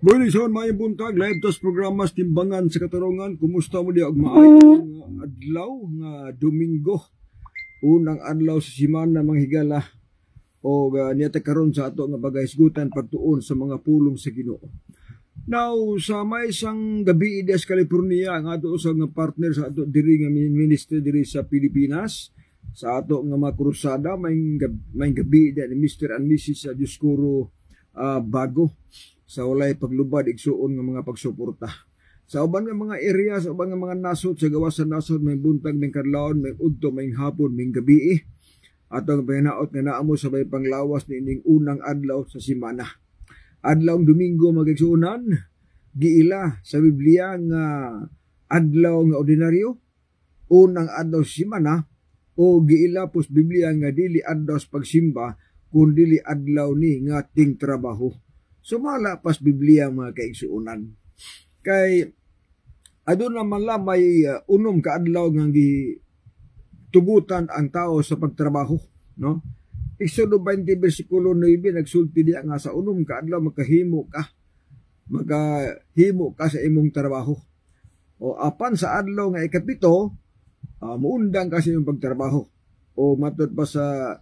Buenisyon, may buntag, live tos programas timbangan sa katarungan. Kumusta mo di maayong adlaw nga Domingo. Unang adlaw sa simana mga higala. O niyata karon sa ato nga bagaysgutan pagtuon sa mga pulong sa Ginoo. Now, sa may isang gabi sa California, ang ato sa nga partner sa ato diri nga ministry diri sa Pilipinas, sa ato nga mga krusada, may gabi ni Mr. and Mrs. Dioscuro Bago. Sa walay paglubad, igsuon nga mga pagsuporta. Sa uban nga mga area, sa uban nga mga nasod, sa gawas sa nasod, may buntag, may kadlawon, may udto, may hapon, may gabi. At ang pahinaot nga naamo sa may panglawas ni ining unang adlaw sa simana. Adlaw Domingo magigsuunan, giila sa Biblia nga adlaw nga ordinaryo, unang adlaw sa simana, o giila pos Biblia nga dili adlaw sa pagsimba, kundi dili adlaw ni nga ting trabaho. Sumala pas Biblia mga kaigsuunan. Kay adun naman lang may unom ka adlaw nga gitugutan ang tao sa pagtrabaho, no? Exodo 20 bersikulo 9 nagsulti diya nga sa unom ka adlaw makahimo ka sa imong trabaho. O apan sa adlaw nga ikapito, muundang ka sa imong pagtrabaho. O matud pa sa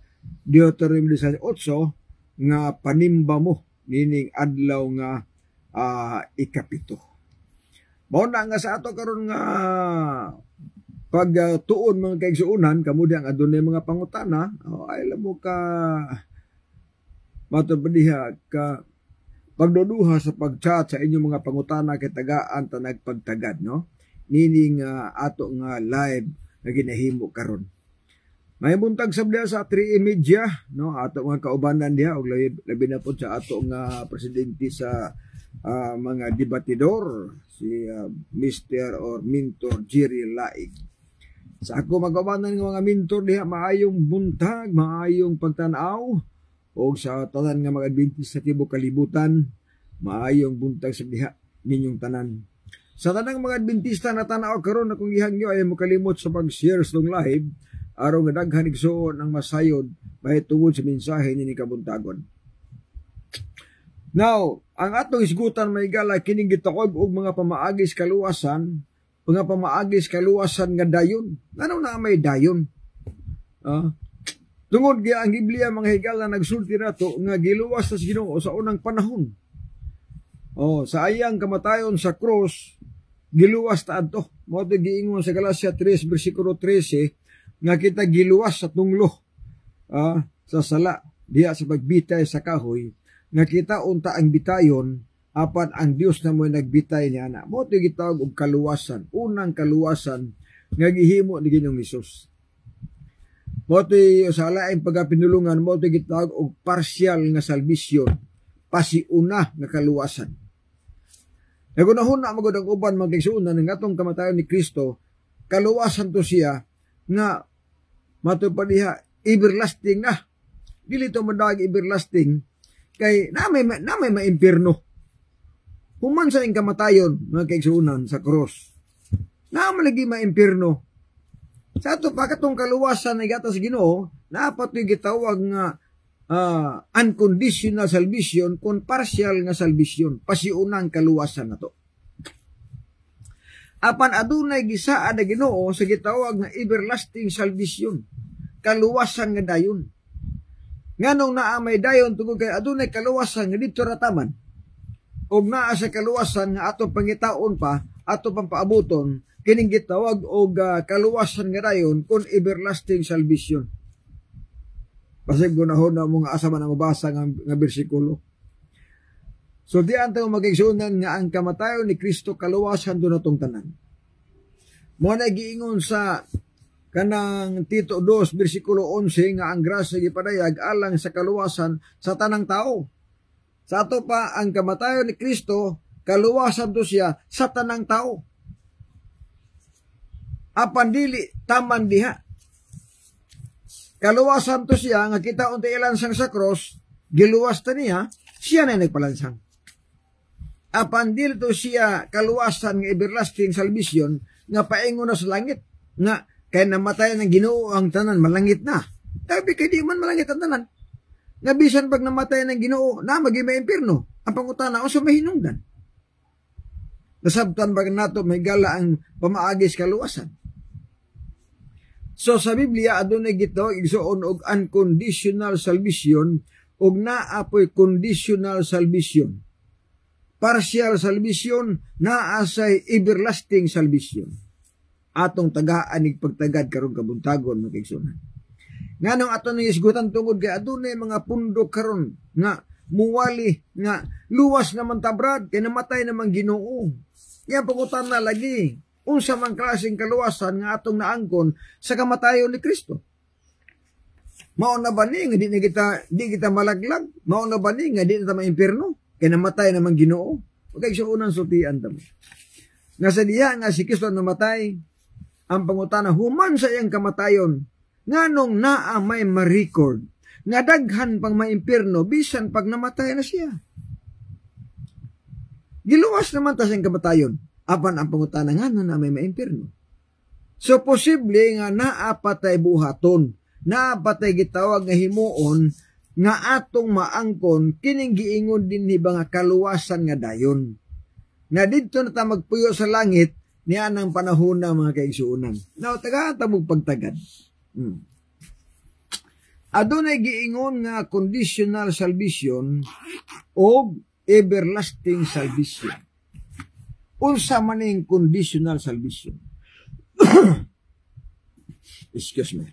Deuteronomy 18 nga panimba mo nining adlaw nga ikapito. Mao na nga sa ato karon nga pagtuon mga kaigsuunan, kamudi ang adunay mga pangutana, ay lamo ka matubadiha ka pagduduha sa pagchat sa inyong mga pangutana kay tagaan ta nagpagtagad, no? Nining ato nga live nga ginahimo karon. May buntag sa diha sa 3:30, no? Ato mga kaubanan diha og labi na po sa ato nga presidente sa mga debatidor, si Mr. or Mentor Jerry Laig. Sa ako magkaubanan ng mga mentor diha, maayong buntag, maayong pagtanaw, o sa tanan nga mga Adventist sa tibok kalibutan, maayong buntag sa diha ninyong tanan. Sa tanang mga Adventista na tanaw karon akong gihangyo ay mo kalimot sa pag-share sa live, araw nga daghan igsuon ang masayod may tungod sa mensahe ni kabuntagon. Now, ang atong isgutan may gala kining gitakog og mga pamaagis kaluwasan nga dayon. Ano na may dayon? Tungod ang Biblia mga higala nagsulti nato nga giluwas sa Ginoo sa unang panahon. Sa ayang kamatayon sa cross, giluwas ta adto. Mao giingon sa Galacia 3 bersikulo 13 nga kita giluwas sa tunglo sa sala diya sa pagbitay sa kahoy nga kita unta ang bitayon apan ang Dios na mo'y nagbitay niya na mo gitawag og kaluwasan, unang kaluwasan nga gihimo ni Ginoong Hesus. Mo sa laing pagapinulungan mo gitawag og partial nga salvation, pasiuna nga kaluwasan. Nagunahon na magud ang uban magigsuunan ng atong kamatayon ni Kristo, kaluwasan to siya nga matupadiha everlasting na. Dili to madag everlasting kay na may maimpierno. Human sa ing kamatayon mga kaigsuunan sa cross. Na malagi maimpierno. Sa ato pa katong kaluwasan na gatas Ginoo, naapat yung gitawag nga unconditional salvation kon partial nga salvation, pasiunang kaluwasan na to. Apan adunay gisaa na Ginoo sa gitawag nga everlasting salvation, kaluwasan nga dayon. Nganong naa may dayon tungod kay adunay kaluwasan nga dito rataman. Og naa sa kaluwasan nga ato pangitaon pa, ato pang paabuton, kining gitawag og kaluwasan nga dayon kun everlasting salvation. Pasig gunahon na mga asa man ang mabasa nga bersikulo. So diyan tayo magigsunan nga ang kamatayon ni Kristo kaluwasan doon natong tanan. Mo na giingon sa kanang Tito 2 bersikulo 11 nga ang grasya gipadayag alang sa kaluwasan sa tanang tao. Sa ato pa ang kamatayon ni Kristo kaluwasan to siya sa tanang tao. Apan dili taman diha. Kaluwasan to siya nga kita unta ilansang sa cross, giluwas ta niya, siya na nagpalansang. Apan dito siya kaluwasan nga everlasting salvation nga paingon na sa langit nga kay namatay ng Ginoo ang tanan malangit na. Tabi kay di man malangit ang tanan. Nga bisan pag namatay ng Ginoo na magi may impierno. Ang pangutana o sa mahinungdan. Nasabtan ba nato may gala ang pamaagis kaluwasan? So sa Biblia adunay gitawag igsuon og unconditional salvation ug naa po'y conditional salvation. Partial salvation, naa say everlasting salvation. Atong tagaan ig pagtagad karong kabuntagon mga kaigsunan. Nganong ato ni isgutan tungod kay adunay mga pundok karon nga muwali nga luwas naman tabrad kay namatay naman Ginoo. Yan pangutan na lagi. Unsa man klaseng kaluwasan nga atong naangkon sa kamatayon ni Kristo. Mao na ba ni nga di kita malaglag? Mao na ba ni nga di na ta maimpierno? Kay namatay naman Ginoo. Okay, so unang sultian ta mo. Nga sa diha nga si Kristo namatay, ang pangutana human sa iyang kamatayon nganong naa may ma-record nga daghan pang maimpierno bisan pag namatay na siya. Giluwas naman ta siyang kamatayon. Apan ang pangutana nga na may maimpierno. So, posible nga naapatay buhaton, naapatay gitawag nga himuon, nga atong maangkon, kining giingon din ni nga kaluwasan nga dayon. Nga dito na ta magpuyo sa langit, niya ng panahon na mga kaigsuunan. Now, taga-tamog pagtagad. Adunay giingon nga conditional salvation o everlasting salvation. Unsa man ning conditional salvation. Excuse me.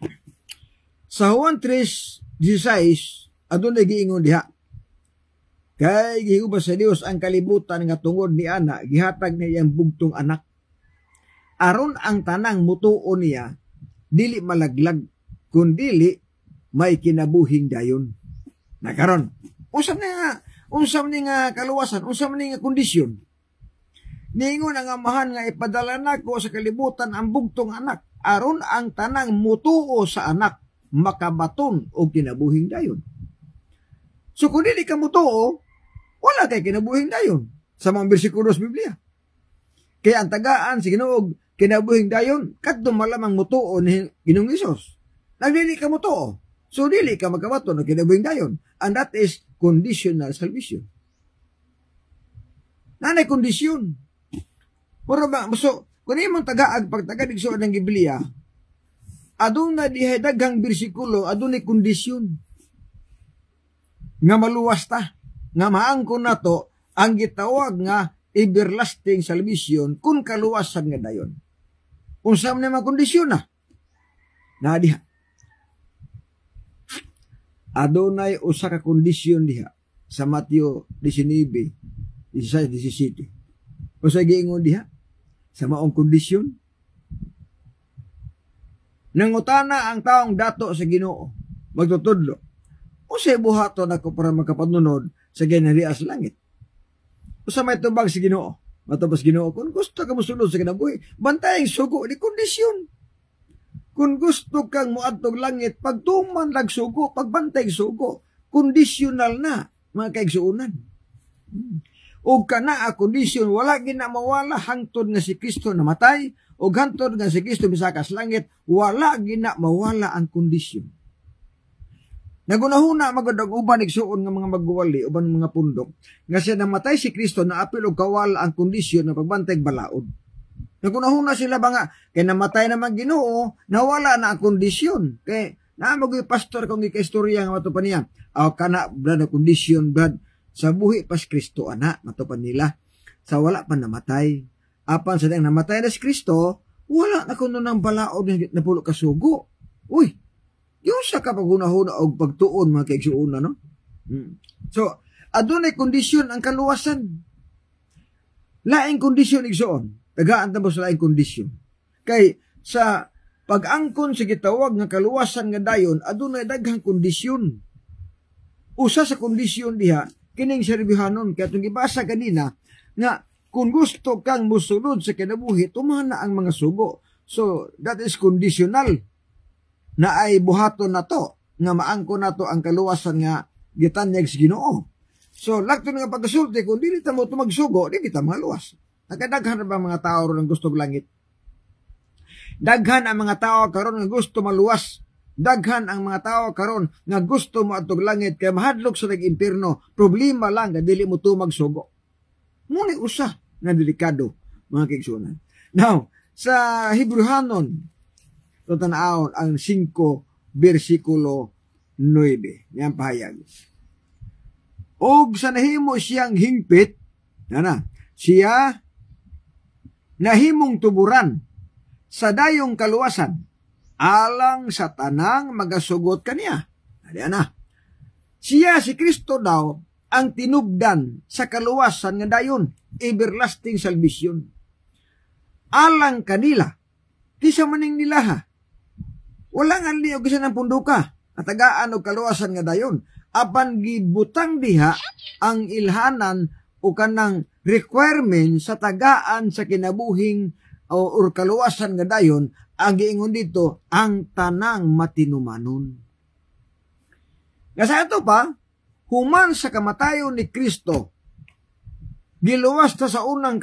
Sa Juan 3:16 adunay giingon diha. Kay gihubas sa Dios ang kalibutan nga tungod ni ana gihatag niya iyang bugtong anak. Aron ang tanang mutuon niya dili malaglag kundili may kinabuhing dayon. Nakaron. Unsa man nga kaluwasan, unsa man nga kondisyon. Ningon ang amahan nga ipadala nako sa kalibutan ang bugtong anak aron ang tanang mutuo sa anak makabaton og kinabuhing dayon. So kung dili ka mutuo, wala kay kinabuhing dayon sa mga bersikulo sa Biblia. Kaya ang tagaan si Ginoo kinabuhing dayon kadto malamang mutuo ni Ginoong Hesus. Nagdili ka mutuo, so dili ka makabaton og kinabuhing dayon, and that is conditional salvation. Nanay kondisyon. Pero ba, so, kung imong tagaag, pagtagad igsuon ng Biblia, aduna dihay daghang bersikulo, adunay kondisyon. Nga maluwas ta, nga maangkon nato ang gitawag nga everlasting salvation kung kaluwasan nga dayon. Unsa man mga kondisyon na? Diha. Adunay usa ka kondisyon diha sa Mateo 19, 16, 17. Usa giingon diha sa maong kondisyon. Nangutana ang taong dato sa Ginoo, magtutudlo. Usa buhaton ako para makapanunod sa ginharian sa langit. Usa may tubag si Ginoo. Matapos Ginoo, kung gusto ka mosulod sa kinabuhi, bantay sugo di kondisyon. Kung gusto kang muadtog langit, pagtuman lag sugo, pagbantay sugo, kondisyonal na mga kaigsuunan. O kana a kondisyon, wala gina mawala hangtod nga si Kristo namatay, o hangtod nga si Kristo misakas langit, wala gina mawala ang kondisyon. Nagunahuna magadag uban igsuon nga mga magwali uban mga pundok, nga siya namatay si Kristo na apil og kawala ang kondisyon na pagbantay balaod. Nagunahuna sila ba nga, kay namatay naman Ginoo, nawala na ang kondisyon. Kay naamagoy pastor kung ika-istorya nga matupan niya, kana brad na kondisyon brad, sa buhi pas Kristo ana matupan nila sa wala pa namatay. Apan sa dang namatay na si Kristo, wala na kuno nang balaod na pulo ka sugo. Uy, yung sa kapagunahuna og pagtuon mga kaigsuuna, no? So, adunay kondisyon ang kaluwasan. Laing kondisyon igsuon. Tagaan ta mo sa laing kondisyon. Kay sa pag-angkon sa gitawag nga kaluwasan nga dayon, adunay daghang kondisyon. Usa sa kondisyon diha kining serbihanon kaya itong ibasa kanina nga kung gusto kang musunod sa kinabuhi, tumana ang mga sugo. So, that is conditional na ay buhaton na to nga maangko na to ang kaluwasan nga gitanyag sa Ginoo. So, lakto nga pagkasulti, kung dili ta mo ito magsugo, di kita maluwas. Nakadaghan na ba mga tao ron ang gusto langit? Daghan ang mga tao karon nga gusto maluwas. Daghan ang mga tao karon nga gusto mo atog langit kay mahadlok sa nag-impierno. Problema lang nga dili mo to magsugo. Muni usa nga delikado, mga kaigsuonan. Now, sa Hebrehanon, ito tanawon ang 5 versikulo 9. Yan pahayag. Og sa nahimo siyang hingpit, siya nahimong tuburan sa dayong kaluwasan, alang sa tanang magasugot kaniya. Siya si Kristo daw ang tinubdan sa kaluwasan nga dayon, everlasting salvation. Alang kanila, kisa maning nilaha. Wala nga liyo kisa ng punduka, atagaan o kaluwasan nga dayon. Apan gibutang diha ang ilhanan o kanang requirement sa tagaan sa kinabuhing o kaluwasan nga dayon, ang giingon dito, ang tanang matinumanon. Nga sa ito pa, human sa kamatayon ni Kristo, giluwas ta sa unang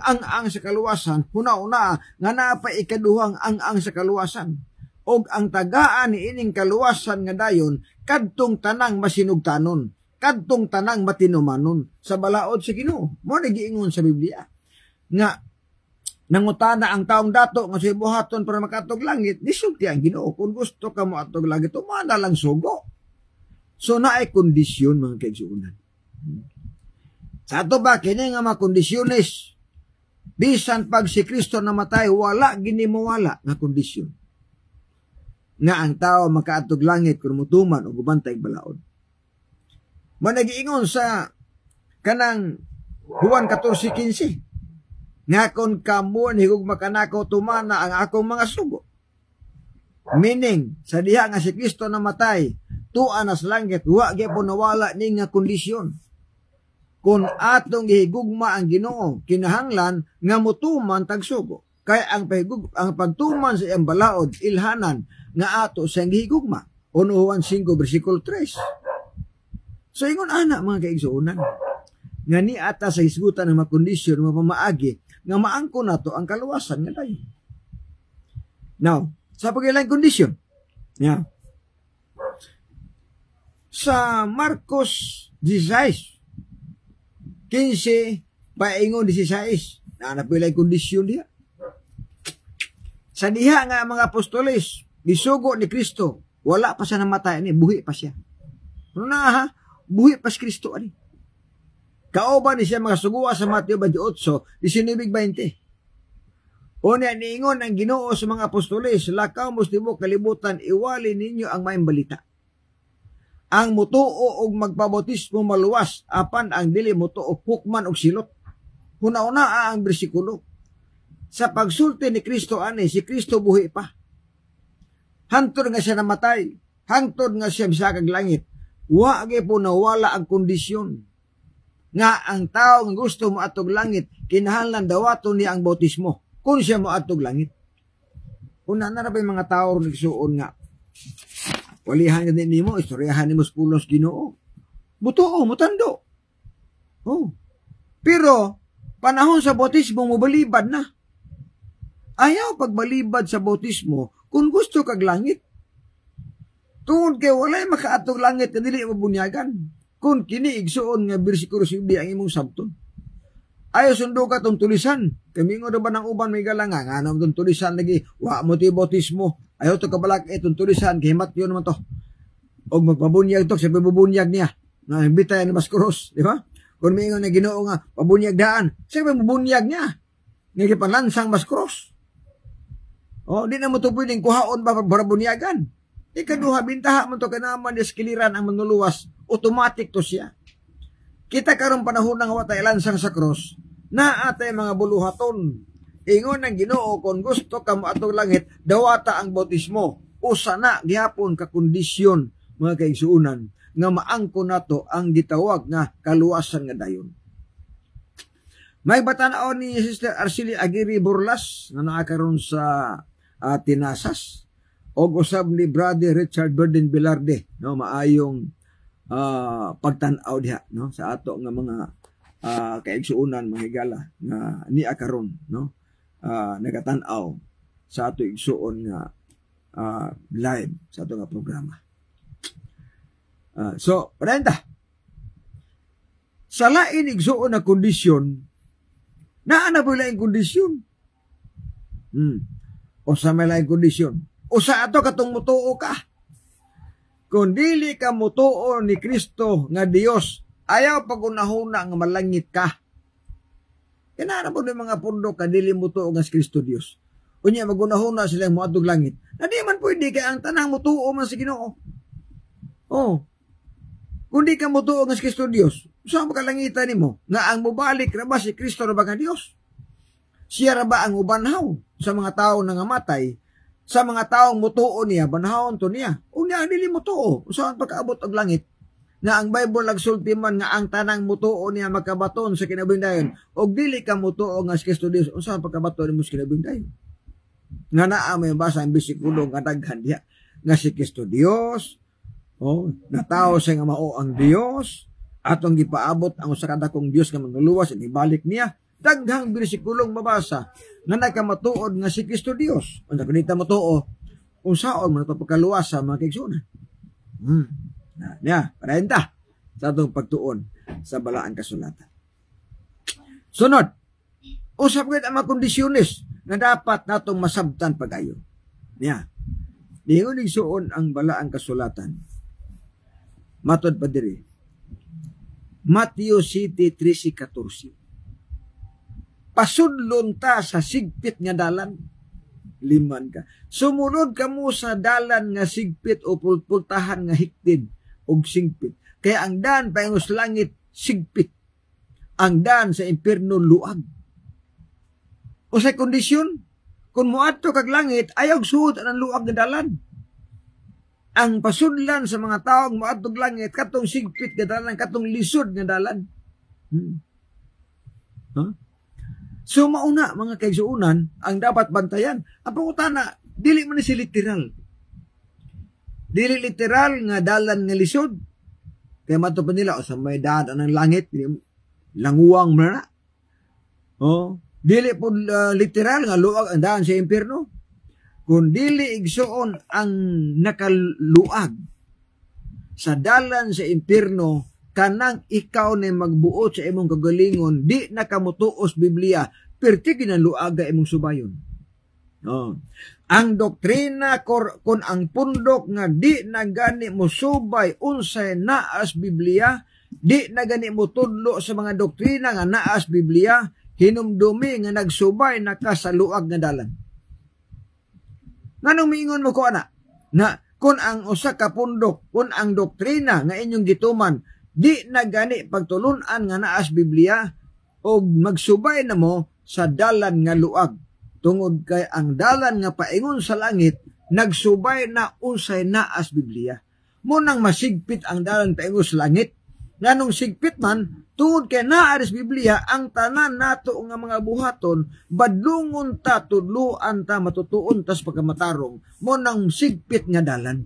ang-ang sa kaluwasan, huna-una nga napa ikaduhang ang-ang sa kaluwasan. Og ang tagaan ni ining kaluwasan nga dayon, kadtong tanang masinugtanon, kadtong tanang matinumanon, sa balaod sa Ginoo. Mo nagiingon sa Biblia, nga nangutana ang taong dato nga si buhaton para makatog langit, nisugti ang Ginoo. Kung gusto ka mo atog langit, umana lang sugo. So naay kondisyon, mga kaigsuonan. Sa ato ba, kini nga mga kondisyones, bisan pag si Kristo namatay, wala ginimawala nga kondisyon. Nga ang tao makaatog langit kung mutuman o gubantay balaod. Managiingon sa kanang Juan 14:15, nga kon kamo higugma kanako tumana ang akong mga sugo. Meaning, sa diha nga si Kristo namatay, tuan nas langit, wa gyapon nawala ning nga kondisyon. Kung atong gihigugma ang Ginoo, kinahanglan nga mutuman tag sugo. Kaya ang pagtuman sa iyang balaod, ilhanan nga ato sa gihigugma. Juan 5 versikulo 3. So ingon ana mga kaigsuonan, nga ni ata sa hisgutan ng mga kondisyon mga pamaagi nga maangko nato ang kaluwasan nga tayo. Now, sa pagilang kondisyon, sa Marcos 16:15 paingon 16, na napilay kondisyon diha. Sa diha nga mga apostoles, bisugo ni Kristo, wala pa siya namatay ni, buhi pa siya. Buhi pa si Kristo ani. Kauban ni siya mga suguwa sa Mateo 28:19-20. Una niingon ang Ginoo sa mga apostoles, lakaw mo tibok kalibutan, iwali ninyo ang maayong balita. Ang mutuo og magpabautismo maluwas, apan ang dili mutuo hukman og silot. Huna-una ang bersikulo. Sa pagsulti ni Kristo ani, si Kristo buhi pa. Hantod nga siya namatay, hantod nga siya bisakag langit. Wa gyud po nawala ang kondisyon nga ang tao nga gusto mo atog langit, kinahanglan dawaton niya ang bautismo kung siya mo atog langit. Una na ra ba yung mga tao nagsuon nga walihan ka din nimo, istoryahan nimo sa pulos Ginoo. Butuo, mutando. Pero panahon sa bautismo mo balibad na. Ayaw pagbalibad sa bautismo kung gusto kag langit. Tungod kay walay makaatog langit na dili mabunyagan. Kung kini igsuon nga bersikulo 7 ang imong sabton. Ayaw sundo ka tong tulisan. Kamingo na ba ng uban may galanga? Nga naman tong tulisan lagi. Wa mo ti bautismo. Ayaw to kabalak itong tulisan. Kahimat yun naman to. O magpabunyag to. Siya pabubunyag niya. Na bitay na Maskuros. Di ba? Kung may ingon na Ginoo nga, pabunyag daan. Siya pabubunyag niya. Nga panlansang Maskuros. Di na mo to pwedeng kuhaon ba para bunyagan. Ikaduha, bintaha mo to kanaman eskiliran ang manuluwas. Automatic to siya. Kita karong panahon ng watay lansang sa cross, na atay mga buluhaton. Ingon ng Ginoo, kung gusto ka mo atong langit, dawata ang bautismo. Usa na gihapon ka kondisyon, mga kaigsuunan, nga maangko nato ang gitawag nga kaluwasan nga dayon. May batanao ni Sister Arceli Aguirre Burlas, na nakakaroon sa Tinasas, o usab ni Brother Richard Burden Bilarde, no, maayong pagtanaw diha, no, sa ato nga mga kaigsuunan, mga higala nga niya karon, no, nagatanaw sa ato igsuon nga live sa ato nga programa. So, parenta sa lain igsuon na kondisyon Naana po laing kondisyon. O sa may laing kondisyon. O sa ato katong mutuo ka. Kung dili ka mutuo ni Kristo nga Dios, ayaw pag-unahuna nga malangit ka. Kaya po ng mga pundok ka dili mutuo nga si Kristo Dios. Unya magunahuna sila mo adtong langit. Na di man pwede kay ang tanang mutuo man sa Ginoo. Oh. Kung di ka mutuo nga si Kristo Dios, saan makalangitan nimo? Nga ang mubalik ra ba si Kristo ra ba nga Dios? Siya ra ba ang ubanhaw sa mga tawo nga matay? Sa mga taong mutuo niya, banhawon to niya. Unya dili mutuo, saan pagkaabot og langit? Nga ang Bible nagsulti man nga ang tanang mutuo niya makabaton sa kinabuhing dayon. Og dili ka mutuo nga si Kristo Dios, saan pagkabaton nimo sa kinabuhing dayon? Nga naa may basa ang bisikulo nga daghan diha nga si Kristo Dios, na tao siya nga mao ang Dios, atong gipaabot ang usa ka dakong Dios nga manluluwas ibalik niya. Daghang bersikulong mabasa nga nakamatuod nga si Kristo Dios. Unsa kunita matuo, unsaon man pagkaluwas sa mga kaigsunan. Nya, parenta sa atong pagtuon sa balaang kasulatan. Sunod, usap gid ang mga kondisyones na dapat natong masabtan pag-ayo. Nya, diingon igsuon ang balaang kasulatan. Matod pa diri. Mateo City 13:14. Pasudlon ta sa sigpit nga dalan, liman ka. Sumunod ka mo sa dalan nga sigpit o pulpultahan nga hiktin og sigpit. Kaya ang daan paingos langit sigpit. Ang daan sa impierno luag. O sa kondisyon, kung muadto kag langit, ayaw suod ang luag nga dalan. Ang pasudlan sa mga taong muadtog langit, katong sigpit nga dalan, katong lisod nga dalan. So mauna mga kaigsuunan ang dapat bantayan. Ang pangutana, dili man ni si literal. Dili literal nga dalan nga lisod. Kaya mato pa nila, sa may daan ng langit, languwang mo na. Dili po literal nga luag ang daan sa impierno. Kung dili igsuon ang nakaluag sa dalan sa impierno, kanang ikaw na magbuot sa imong kagalingon, di nakamutuos Biblia, perti ginaluaga imong subayon. Ang doktrina kung ang pundok nga di na gani mo subay unsay naas Biblia, di na gani mo tudlo sa mga doktrina nga naas Biblia, hinumdumi nga nagsubay na ka sa luag nga dalan. Nganong miingon mo ko ana? Na kung ang usa ka pundok, kung ang doktrina nga inyong gituman, di na gani pagtulunan nga naas Biblia, o magsubay na mo sa dalan nga luag. Tungod kay ang dalan nga paingon sa langit, nagsubay na unsay naas Biblia. Munang masigpit ang dalan paingon sa langit, nganong sigpit man, tungod kay naaris Biblia, ang tanan nato nga mga buhaton, badlungon ta, tudluan ta, matutuon tas pagkamatarong, munang sigpit nga dalan.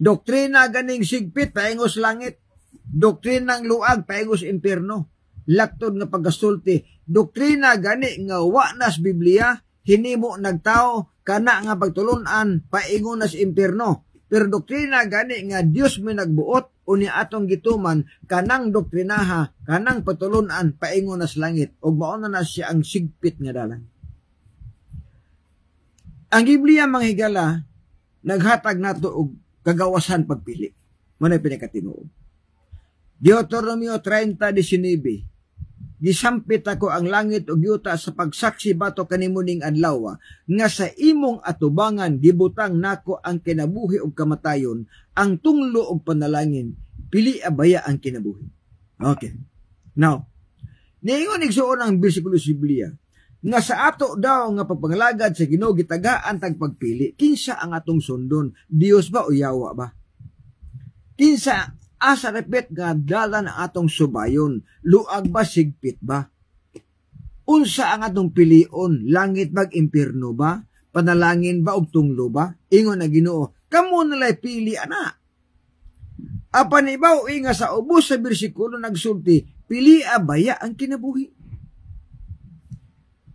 Doktrina ganing sigpit, paingos langit. Doktrinang luag, paingos impierno. Laktod nga pagkasulti. Doktrina gani nga wanas Biblia, hinimo nagtao, kana nga pagtulunan, paingon nas impierno. Pero doktrina gani nga Dios may nagbuot, uni atong gituman, kanang doktrinaha, kanang pagtulunan, paingon nas langit. O mauna na siya ang sigpit nga dalan. Ang Biblia manghigala, naghatag nato og kagawasan pagpili. Muna pinakatinuod. Deuteronomio 30:19. Gisampit ako ang langit ug yuta sa pagsaksi bato kanimuning adlaw nga sa imong atubangan gibutang nako ang kinabuhi ug kamatayon, ang tunglo ug panalangin, pili abaya ang kinabuhi. Okay. Now, niingon igsuon ang bersikulo sa Biblia nga sa ato daw nga pagpangalagad sa Ginoo gitagaan tag pagpili, kinsa ang atong sundon? Dios ba o Yawa ba? Kinsa asa repet nga dalan ang atong subayon? Luag ba, sigpit ba? Unsa ang atong pilion? Langit bag impierno ba? Panalangin ba og tunglo ba? Ingon na Ginoo, kamo nalay pili ana. Apan ibaw nga sa ubos sa bersikulo nagsulti, pili abaya ang kinabuhi.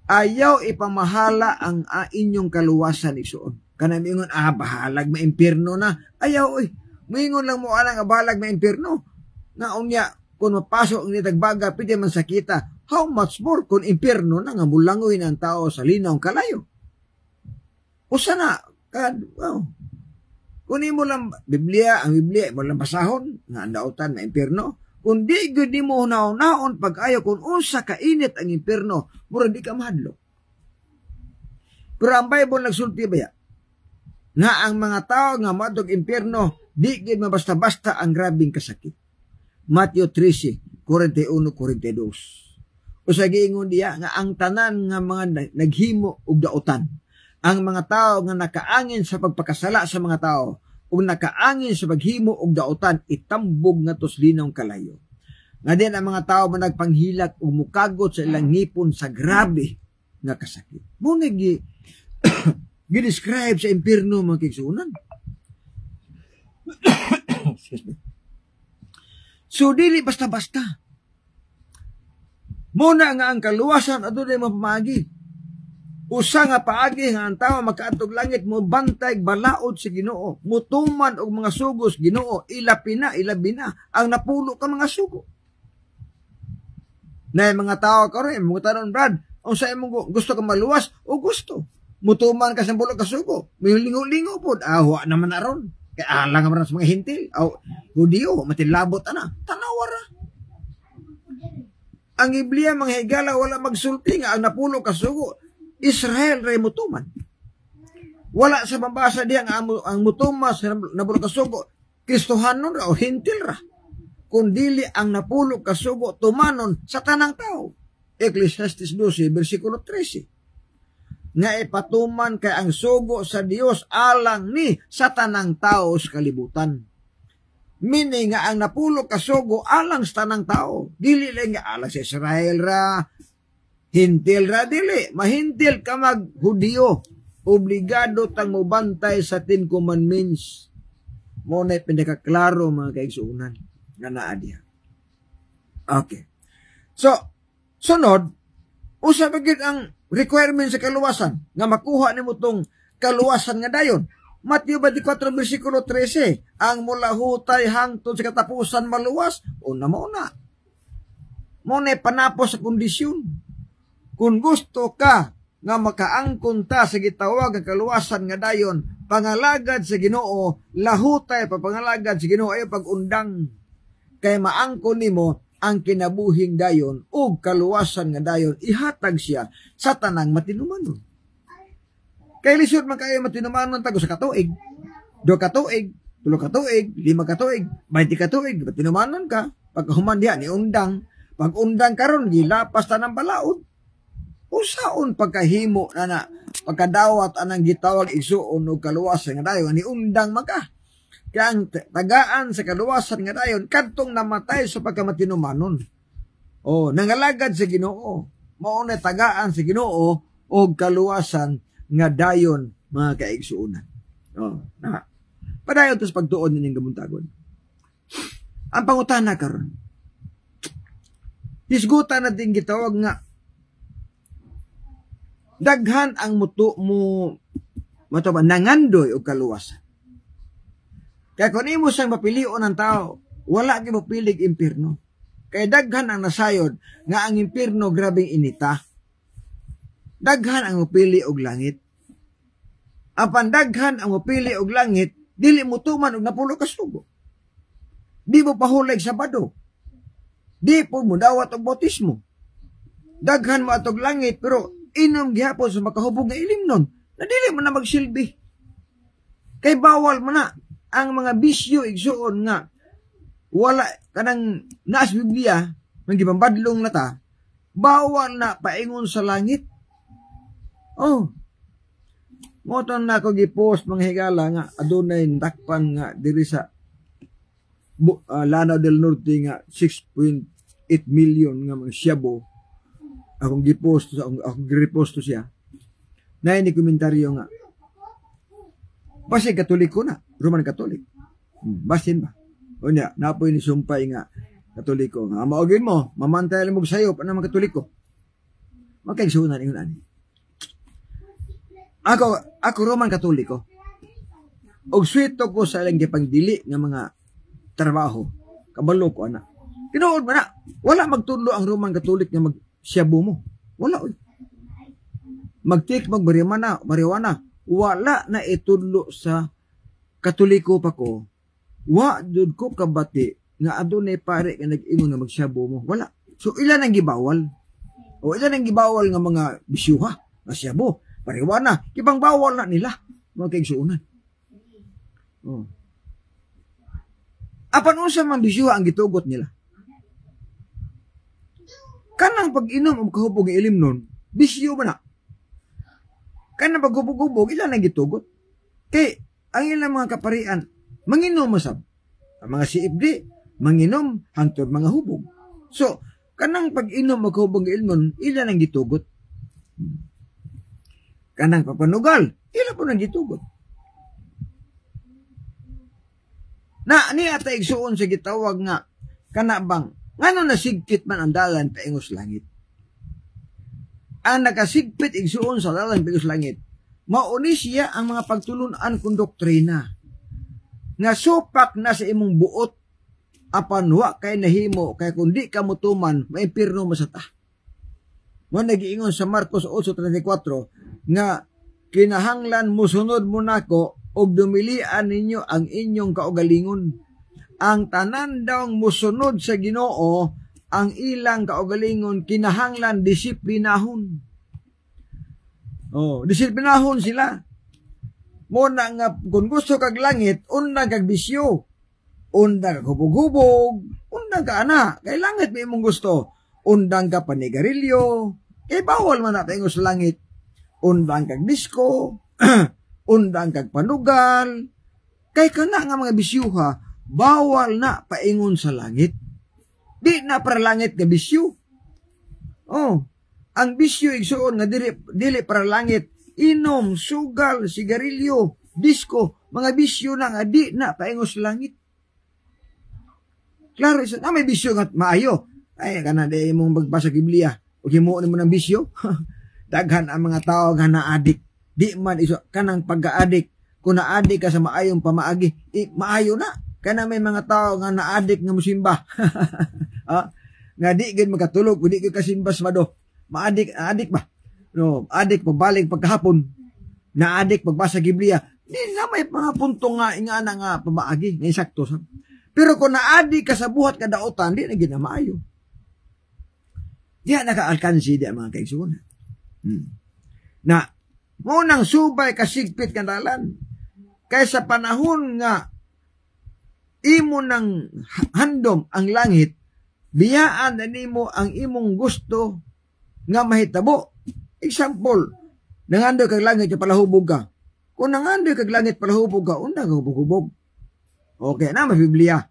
Ayaw ipamahala ang inyong kaluwasan igsuon. Kanang ingon, bahalag ma impierno na. Ayaw, Mingon lang mo anang bahalag ma impierno. Nga unya, kung mapasok ni tagbaga, pwede man sakita. How much more kung impyerno na nga mulangoy ng tao sa linaw kalayo? Usa na, kung mo lang Biblia, ang Biblia, mo lang basahon, nga ang dautan na impyerno, kung di gud mo naon pag-ayo, kung unsa kainit ang impyerno, mura di ka mahadlo. Pero ang Bible nagsulti ba nga ang mga tao nga madog impyerno, di gid mabasta-basta ang grabing kasakit. Matthew 13, 41-42. O sa giingon diya nga ang tanan nga mga naghimo og dautan, ang mga tao nga nakaangin sa pagpakasala sa mga tao, ug nakaangin sa paghimo og dautan, itambog nga tos linaw kalayo. Nga din ang mga tao man nagpanghilak ug mukagot sa ilang ngipon sa grabe nga kasakit. Mo nagi gi-describe sa impyerno mga kigsunan. So dili basta-basta. Muna nga ang kaluwasan adunay mapamagi. Usa nga paagi nga ang tawo makaadtog langit mo bantay balaod si Ginoo, mutuman og mga sugos Ginoo, ilabi na ang napulo ka mga sugo. Na mga tawo karon mo tanon Brad, unsa imong gusto ka maluwas o gusto? Mutuman ka sa bulo ka sugo, may lingo-lingo pod, wa naman aron. Kaya alang nga sa mga hintil, Hudiyo, matilabot ana, tanawara. Ang Biblia mga higala wala magsulti nga ang napulo ka sugo, Israel ray mutuman. Wala sa mabasa diya nga ang mutumas na napulo ka sugo, Kristohanon ra o hintil ra. Kundili ang napulo ka sugo tumanon sa tanang tao. Ecclesiastes 12, versikulo 13. Nga ipatuman kay ang sugo sa Dios alang ni sa tanang tao sa kalibutan. Meaning nga ang napulo ka sugo alang sa tanang tao. Dili lang nga alang sa Israel ra, hintil ra, dili. Mahintil ka mag-Hudiyo. Obligado tang mubantay sa 10 commandments. Muna pinakaklaro mga kaigsuunan nga naa diha. Okay. So, sunod, usab gyud ang requirement sa kaluwasan nga makuha nimo tong kaluwasan nga dayon. Mateo 24 versikulo 13, ang mula hutay hangtod sa katapusan maluwas, una mo na. Muna panapos sa kondisyon. Kung gusto ka nga makaangkon ta sa gitawag ang kaluwasan nga dayon, pangalagad sa Ginoo, lahutay pa pangalagad sa Ginoo ay pag-undang. Kay maangkon nimo ang kinabuhing dayon ug kaluwasan nga dayon ihatag siya sa tanang matinumanon. Kay lisod man kayo matinumanon tago sa katuig, 2 katuig, 3 katuig, 5 katuig, 20 katuig, matinumanon ka, pagkahuman diha ni undang, pag undang karon gilapas ta ng balaod. Usaon pagkahimo na pagkadawat anang gitawag igsuon og kaluwasan nga dayon ni undang maka. Kaya ang tagaan sa kaluwasan nga dayon kadtong namatay sa pagkamatinumanon. Nangalagad sa Ginoo, mao na tagaan sa Ginoo og kaluwasan nga dayon mga kaigsuonan. Padayon tos pagtuon ning gamuntagon. Ang pangutana karon. Hisgutan na din gitawag nga daghan ang muto mo nangandoy og kaluwasan. Kaya kung imo siyang mapilion ng tao, wala gyud mapilig impyerno. Kaya daghan ang nasayod nga ang impyerno grabing inita. Daghan ang mapili og langit. Apan daghan ang mapili og langit, dili mo tuman og napulo ka sugo. Di mo pahulag sa bado. Di po mo dawat og bautismo. Daghan mo atog langit, pero inom gihapon sa makahubog nga ilimnon, na dili mo na magsilbi. Kay bawal mo na ang mga bisyo igsuon nga wala kanang naas Biblia nang gipambadlong na ta, bawal na paingon sa langit. Moton na ko gipost mga higala nga adunay takpan nga diri sa Lanao del Norte nga 6.8 million nga mga siyabo. Akong gipost akong gi-repost siya. Na ni komentaryo nga basi Katoliko na, Roman Catholic. Basin ba? O niya, napoy ni sumpay nga Katoliko. Nga maugin mo, mamantay lang mo sa'yo, pa naman Katoliko. Magkaigsunan ingon ani. Ako Roman Katoliko. Og swito ko sa ilang gipangdili nga mga trabaho. Kabalo ko ana. Tinuod man na, wala magtudlo ang Roman Catholic nga magsyabo mo. Wala. Mag-take marijuana, wala na itudlo sa Katoliko pa ko. Wa jud ko kabati nga adunay pare nga nag-ingon nga magsyabo mo. Wala. So ilan ang gibawal? O ilan ang gibawal nga mga bisyuha? Masyabo, marijuana, kibang bawal na nila. Mga kaigsuunan. Oh. Apan unsa man bisyuha ang gitugot nila? Kanang pag-inom og kahubog ng ilimnon, bisyo ba na? Kanang paghubog-hubog, ilan ang gitugot? Kay, ang ilang mga kaparian, manginom masab. Ang mga siibdi, manginom, hangtod mga hubog. So, kanang pag-inom og kahubog ng ilimnon, ilan ang gitugot? Kanang papanugal, ilan po nang gitugot? Na, niya ta igsuon sa gitawag nga, kanabang, ngano nasigpit man ang dalan paingos langit. Ang nakasigpit igsuon sa dalan paingos langit, mauni siya ang mga pagtulunan kung doktrina. Nga supak na sa imong buot, apan wa kay nahimo, kay kundi ka mutuman, maipirno masata. Mo nagiingon sa Marcos 8:34, nga kinahanglan musunod mo nako og dumilian ninyo ang inyong kaugalingon. Ang tanan daw musunod sa Ginoo, ang ilang kaugalingon kinahanglan disiplinahon. Oh, disiplinahon sila. Muna nga kung gusto kag langit, unda kag bisyo. Unda kag hubog-hubog, unda ka ana, kay langit may imong gusto. Undang ka panigarilyo, kay bawal man na paingos langit. Undang kag disco, undang kag panugal, kay kana nga mga bisyuha, bawal na paingon sa langit. Di na para langit nga bisyo. Oh, ang bisyo igsuon nga dili para langit, inom, sugal, sigarilyo, disco, mga bisyo na nga di na paingon sa langit. Klaro, may bisyo nga maayo. Ay, kana di mong magbasa Biblia. O himuon mo ng bisyo. Daghan ang mga tao nga na-adik. Di man iso, kanang pagka-adik. Kung na-adik ka sa maayong pamaagi, maayo na. Kana may mga tao nga na-adik nga musimba. Nga di gid magkatulog, di gid kasimba sa mado. Adik ba? No, adik pagbalik pagkahapon. Na-adik pagbasa Biblia. Di na may mga punto nga ingana nga pamaagi, nga insakto sa. Pero kung na-adik ka sa buhat kadaotan, di na gid na maayo. Di na nakaalkansi di ang mga kaigsunan. Na munang subay kasigpit kandalan kaysa panahon nga imo nang handom ang langit, biyaan na nimo ang imong gusto nga mahitabo. Example, nangando kag langit yung palahubog ka. Kung nangando kag langit palahubog ka, undang hubog-hubog. Okay na, mas Biblia.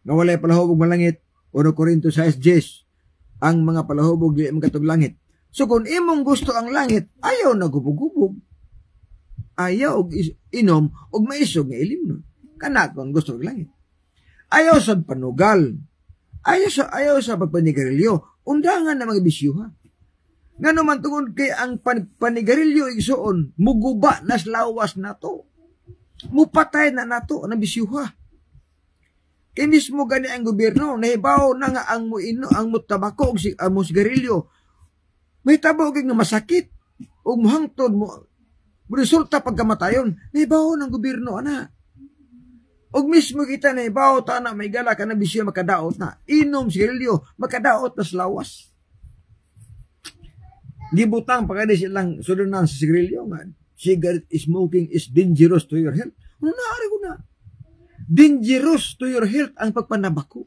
Nga walay palahubog malangit, 1 Corinto 6:10, ang mga palahubog di magkatog langit. So kung imong gusto ang langit, ayaw na gubog-gubog. Ayaw og inom og maisog nga ilimnon. Kana kung gusto ang langit. Ayaw sa panugal. Ayaw sa pagpanigarilyo. Undangan na mga bisyuha. Nga naman tungod kay ang panigarilyo igsuon, muguba nas lawas na to. Mupatay na nato ang bisyuha. Kaya mismo gani ang gobyerno, nahibaw na nga ang mutabako o ang sigarilyo. May tabog nga masakit o muhangtod mo resulta pagkamatayon. Nahibaw ng gobyerno, ana. Og mismo kita nahibaw ta na may gala ka na bisyo makadaot na. Inom sigarilyo, makadaot na lawas. Gibutang pagkada silang sudunan sa sigarilyo nga. Cigarette smoking is dangerous to your health. Ano naari ko na? Dangerous to your health ang pagpanabako.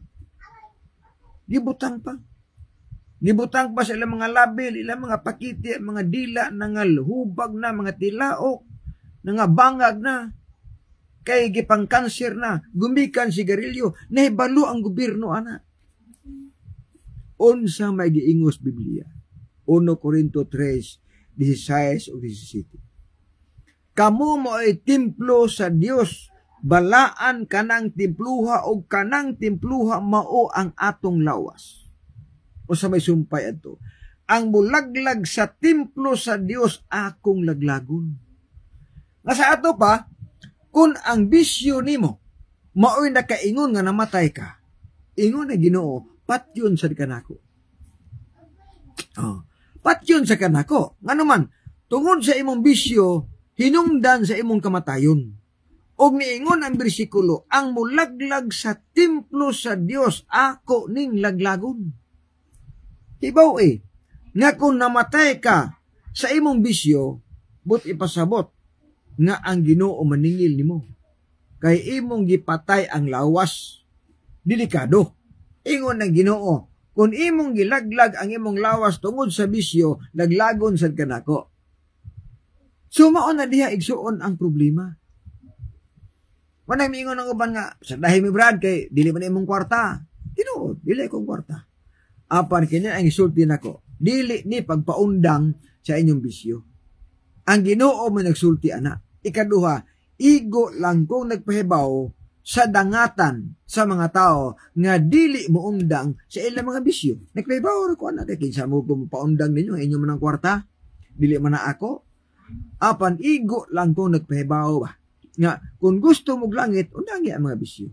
Gibutang pa. Gibutang pa sa ilang mga label, ilang mga pakiti, mga dila, nga hubag na, mga tilaok, nga bangag na, kay gipang kanser na, gumikan sigarilyo, nahibalo ang gobyerno, ana. Unsa may giingos Biblia. 1 Corinto 3:16 o 17. Kamu mo ay templo sa Dios, balaan kanang templuha o kanang templuha mao ang atong lawas. O sa may sumpay ato, ang bulaglag sa templo sa Dios akong laglagon. Nga sa ato pa, kung ang bisyo nimo mao'y nakaingon nga namatay ka, Ingon na Ginoo, patyon sa kanako. Patyon sa kanako. Nga naman, tungod sa imong bisyo, hinungdan sa imong kamatayon. Og niingon ang bersikulo, ang mulaglag sa templo sa Dios, ako ning laglagon. Hibaw nga kung namatay ka sa imong bisyo, but ipasabot nga ang Ginoo maningil nimo. Kay imong gipatay ang lawas, delikado. Ingon ng Ginoo, kung imong gilaglag ang imong lawas tungod sa bisyo, laglagon sad kanako. Sumaon na diha igsuon ang problema. Manang miingon ng uban nga, sa dahil mi Brad, kay dili man imong kwarta. Ginoo, dili kong kwarta. Apan kini ang isulti nako, dili ni pagpaundang sa inyong bisyo. Ang Ginoo man nagsulti ana. Ikaduha, igo lang kong nagpahibaw sa dangatan sa mga tao nga dili mo undang sa ilang mga bisyo. Nagpahibaw ko ana kay kinsa mo paundang ninyo inyo man ang kwarta. Dili man na ako. Apan igo lang kong nagpahibaw ba nga kung gusto mo langit, undangi ang mga bisyo.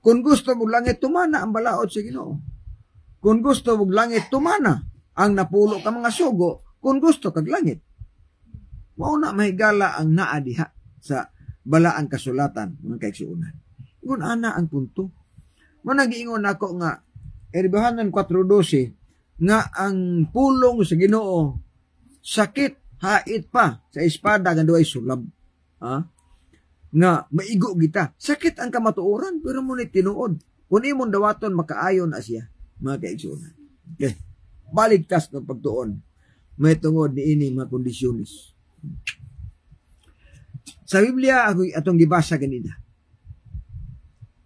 Kung gusto mo langit, tumana ang balaod sa Ginoo. Kung gusto mo langit, tumana ang napulo ka mga sugo, kung gusto kag langit. Mauna mahigala ang naadiha sa balaang kasulatan, mga kaigsuunan. Kung ana ang punto. Managiingon ako nga, Erbahanan 4:12, nga ang pulong sa Ginoo, sakit, hait pa, sa espada, nga do'y sulab. Nga maigo kita. Sakit ang kamatuoran pero mo ni tinuod. Kung imong dawaton makaayon na siya, mga kaigsuunan. Okay. Baligtas ng pagtuon. May tungod ni ini mga kondisyonis. Sa Biblia ako atong gibasa ganina.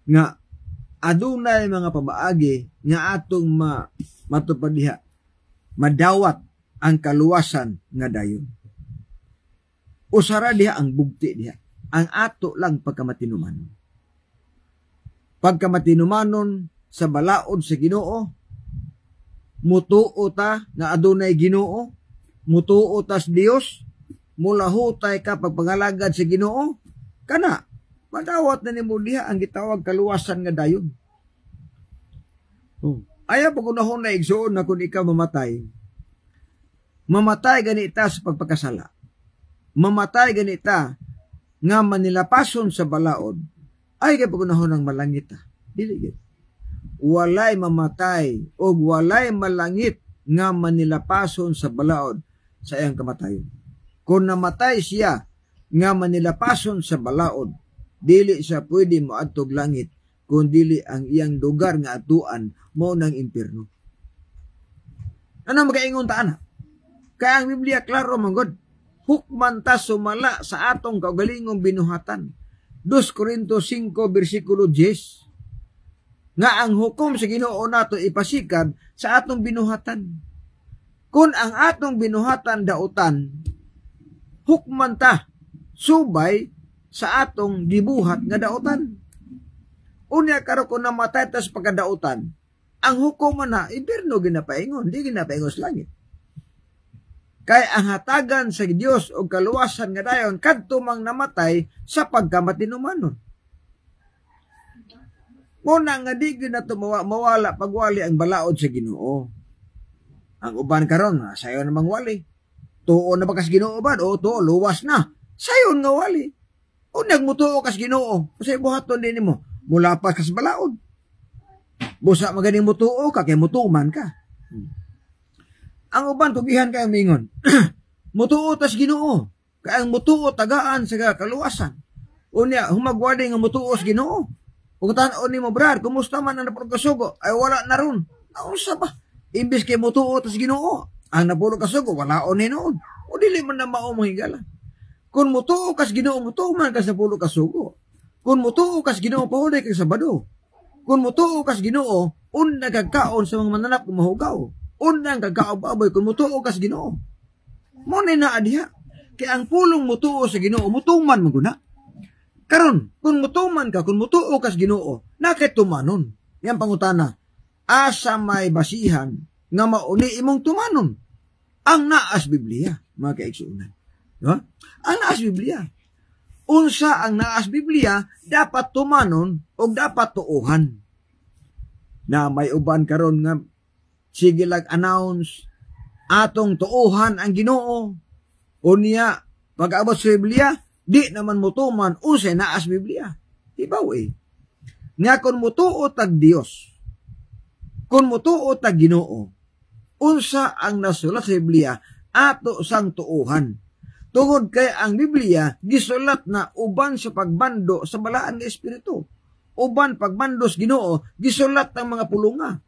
Nga adunay mga pabaagi nga atong matupad diha. Madawat ang kaluwasan nga dayon. Usara diha ang bugti diha. Ang ato lang pagkamatinumanon. Pagkamatinumanon sa balaod sa Ginoo, mutuo ta nga adunay Ginoo, mutuo ta sa Dios, mulahutay ka pagpangalagad sa Ginoo, kana, madawat na nimo diha ang gitawag kaluwasan nga dayon. Ayaw pagunahon na igsoon na kung ikaw mamatay ganita sa pagpakasala. Mamatay ganita nga manilapason sa balaod, ay kay pagunahon ng malangit. Dili gid. Walay mamatay o walay malangit nga manilapason sa balaod sa iyang kamatayon. Kung namatay siya nga manilapason sa balaod, dili siya pwede moadtog langit, kung dili ang iyang lugar nga atuan mao ng impierno. Ano magaingon ta ana? Kaya ang Biblia klaro manggod. Hukman ta sumala sa atong kaugalingong binuhatan. 2 Corintios 5:10. Nga ang hukom sa Ginoo nato ipasikad sa atong binuhatan. Kung ang atong binuhatan dautan, hukman ta subay sa atong gibuhat nga dautan. Unya karo kung namatay ta sa pagkadautan, ang hukom na impierno ginapaingon, di ginapaingon sa langit. Kaya ang hatagan sa Dios o kaluwasan nga dayon kadto mang namatay sa pagkamatinumanon. Muna nga di ginato mawala pagwali ang balaod sa Ginoo. Ang uban karon sayo namang wali. Tuo na ba kas Ginoo ba? O tuo luwas na. Sayon nga wali. O nagmutuo kas Ginoo. Kasi buhaton din mo. Mula pa kas balaod. Busa maganing mutuo ka kay mutuman ka. Ang uban tugihan kay mingon. Mutuo tas Ginoo. Kay ang mutuo tagaan sa kaluwasan. Unya humagwali nga mutuo sa Ginoo. Kung tan-on nimo brad, kumusta man ang napulog-kasugo? Ay wala na ron. Nausa ba? Imbis kay mutuo tas Ginoo, ang napulog-kasugo wala on ni noon. O dili man na mao mo higala. Kung mutuo kas Ginoo, mutuo man kas napulog-kasugo. Kung mutuo kas Ginoo, pahuday kag Sabado. Kung mutuo kas Ginoo, unang kagkaon sa mga mananap kung mahugaw. Unang kagkaob-aboy kung mutuo kas Ginoo. Mo ni naa diha. Kay ang pulong mutuo sa Ginoo, mutuman maguna. Karon, kung mutuman ka, kung mutuo kas Ginoo, nakit tumanon. Yan pangutana. Asa may basihan nga mauni imong tumanon. Ang naas Biblia, mga kaigsuunan. No? Ang naas Biblia. Unsa ang naas Biblia, dapat tumanon o dapat tuuhan. na may uban karon nga sige lang announce atong tuuhan ang Ginoo. Unya pag-abot sa Biblia, di naman mutuman unsay naa sa Biblia. Ibaw nga kun mutuo tag Dios, kun mutuo tag Ginoo, unsa ang nasulat sa Biblia ato sang tuuhan. Tungod kay ang Biblia gisulat na uban sa pagbando sa balaan nga espiritu. Uban pagbandos Ginoo gisulat ng mga pulunga.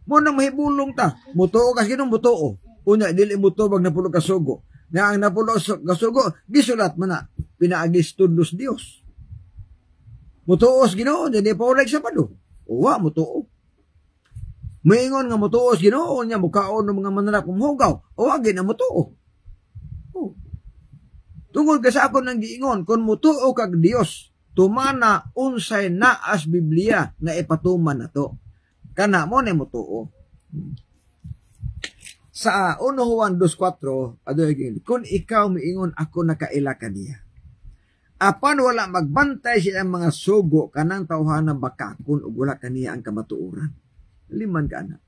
Mo nang mahibulong ta, mutuo ka Ginoo, mutuo. Unya dili mutuo na pulo ka sugo. Na ang napulo ka sugo gisulat man na pinaagis tudlos Dios. Mutuos Ginoo dili pa ulag sa pado. Uwa mutuo. Moingon nga mutuos Ginoo nya mukaon ng mga mananap kumhugaw. Uwa gina mutuo. Tungod ka sa ako nang giingon, kung mutuo kag Dios, tumana unsay naas Biblia nga ipatuman na to. Kana mo na mutuo. Sa 1 Juan 2:4, kung ikaw miingon ako nakaila ka niya. Apan wala magbantay siya ang mga sugo kanang tawhanan bakakon ug wala kaniya ang kamatuoran. Liman ka na.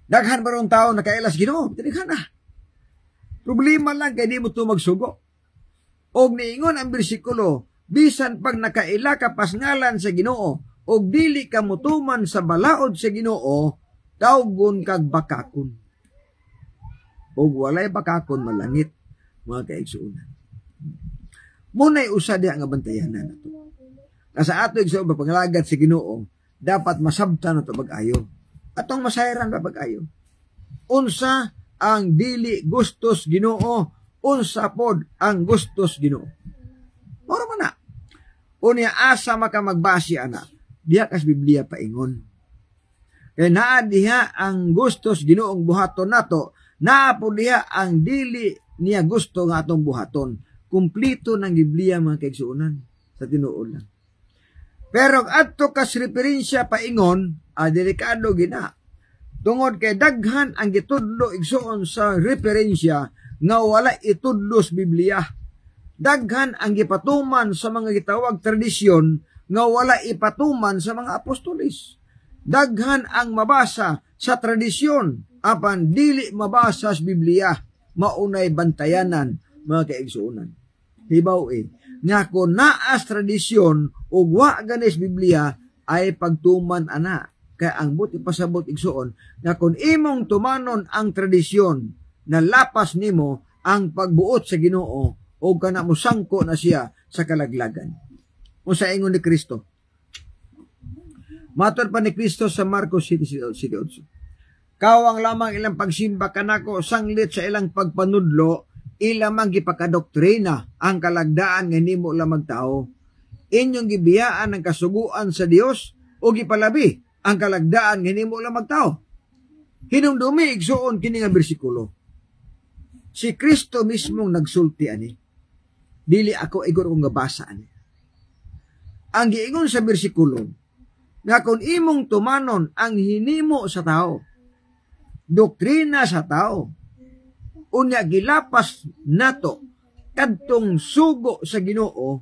Daghan ba ron tao nakailas Ginoo? Daghan na. Problema lang kay di mo to magsugo. Og niingon ang bersikulo, bisan pag nakaila ka pasngalan sa Ginoo, og dili ka mutuman sa balaod sa Ginoo, tawgon kag bakakon. Og walay bakakon malangit, mga kaigsuunan. Muna'y usa diha nga bantayanan nato. Sa ato igsuon pangalagad sa Ginoo, dapat masabtan nato pag-ayo. Atong masayran ba pag-ayo? Unsa ang dili gustos Ginoo, unsa pod ang gustos Ginoo. Moro man na. Unya asa maka magbasi ana, diha kas Biblia paingon. Kay naa diha ang gustos Ginoong buhaton nato, naa po diha ang dili niya gusto nga atong buhaton. Kumplito ng Biblia mga kaigsuonan sa tinuod lang. Pero adto kas referensya paingon, delikado gina. Tungod kay daghan ang gitudlo igsuon sa referensya nga wala itudlos Biblia. Daghan ang gipatuman sa mga gitawag tradisyon nga wala ipatuman sa mga apostolis. Daghan ang mabasa sa tradisyon apan dili mabasa sa Biblia. Maunay bantayanan mga kaigsuonan. Hibaw nga kung naas tradisyon ug wa ganis Biblia ay pagtuman ana. Kaya ang buti pasabot igsuon nga kung imong tumanon ang tradisyon na lapas nimo ang pagbuot sa Ginoo o kana mo sangko na siya sa kalaglagan. Unsa ingon ni Kristo? Matur pa ni Kristo sa Marcos 7:8. Kawang lamang ilang pagsimba kanako sanglit sa ilang pagpanudlo, ilamang gipakadoktrina ang kalagdaan nga nimo lamang tao. Inyong gibiyaan ang kasuguan sa Dios o gipalabi ang kalagdaan nga nimo lamang tao. Hinumdumi igsuon kini nga bersikulo. Si Kristo mismong nagsulti ani. Dili ako igor kong gabasa ani. Ang giingon sa bersikulo, nga kung imong tumanon ang hinimo sa tao, doktrina sa tao, unya gilapas nato kadtong sugo sa Ginoo,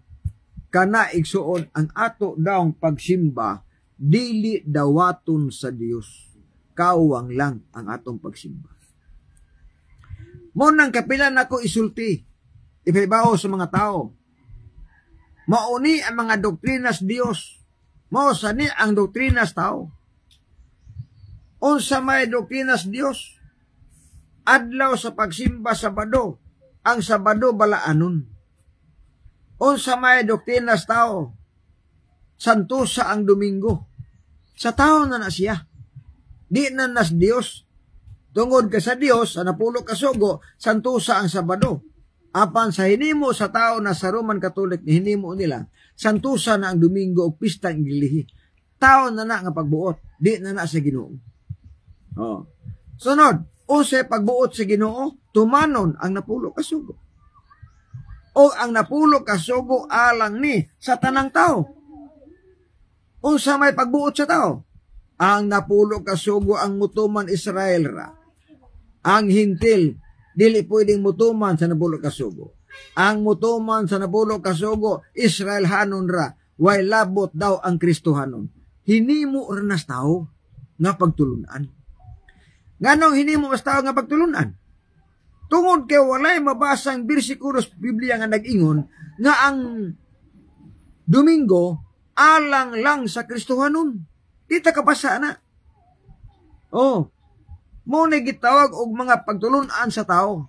kana igsuon ang ato daong pagsimba, dili dawaton sa Dios. Kawang lang ang atong pagsimba. Mo nang kapilan ako isulti, ipaibaw sa mga tao. Mauni ang mga doktrinas Dios. Mao sani ang doktrinas tao. Unsa may doktrinas Dios? Adlaw sa pagsimba Sabado, ang Sabado balaanon. Unsa may doktrinas tao? Santusa ang Domingo. Sa tao na siya. Di na nas Dios. Tungod ka sa Dios, sa napulo ka sugo, santusa ang Sabado. Apan sa hinimo sa tao na sa Roman Catholic, hinimo nila, santusa na ang Domingo o pista ang gilihi. Tao na nga pagbuot, di na sa Ginoo. Sunod, unsay pagbuot sa Ginoo, tumanon ang napulo ka sugo. O ang napulo ka sugo alang ni sa tanang tao. Unsa may pagbuot sa tao? Ang napulo ka sugo ang mutuman Israel ra. Ang hintil, dili pwedeng mutuman sa napulo ka sugo. Ang mutuman sa napulo ka sugo, Israel hanon ra. Way labot daw ang Kristo hanon. Hinimo ra nas tao. nga pagtulunan. Nganong hinimo mas tao nga pagtulunan? Tungod kay walay mabasang bersikulo sa Biblia nga nag-ingon nga ang Domingo alang lang sa Kristohanon. Di ta kapasa na. Mo na gitawag og mga pagtulunan sa tao,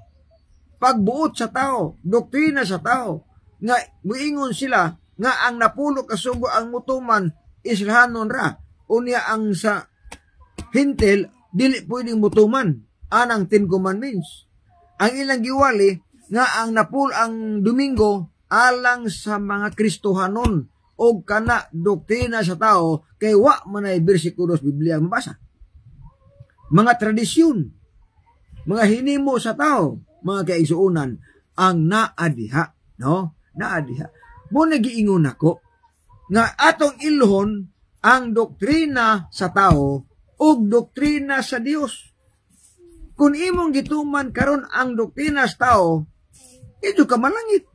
pagbuot sa tao, doktrina sa tao, nga muingon sila nga ang napulo kasugo ang mutuman Israhanon ra, unya ang sa Hintil dili pwedeng mutuman anang 10 commandments. Ang ilang giwali nga ang Domingo alang sa mga Kristohanon o kana doktrina sa tao kay wa man ay bersikulo sa Biblia mabasa. Mga tradisyon, mga hinimo sa tao, mga kaigsuunan ang naadiha, no? Naadiha. Mo nagiingon ako nga atong ilhon ang doktrina sa tao ug doktrina sa Dios. Kung imong gituman karon ang doktrina sa tao, ito ka malangit.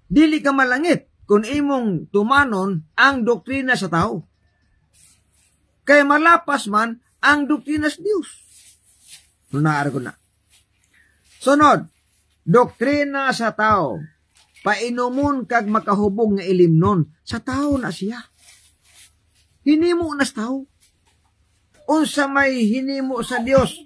Dili ka malangit kung imong tumanon ang doktrina sa tao. Kaya malapas man ang doktrina sa Diyos. Nunaar ko na. Sunod, doktrina sa tao. Painumon kag makahubog nga ilimnon. Sa tao na siya. Hinimo na sa tao. Unsa may hinimo sa Diyos.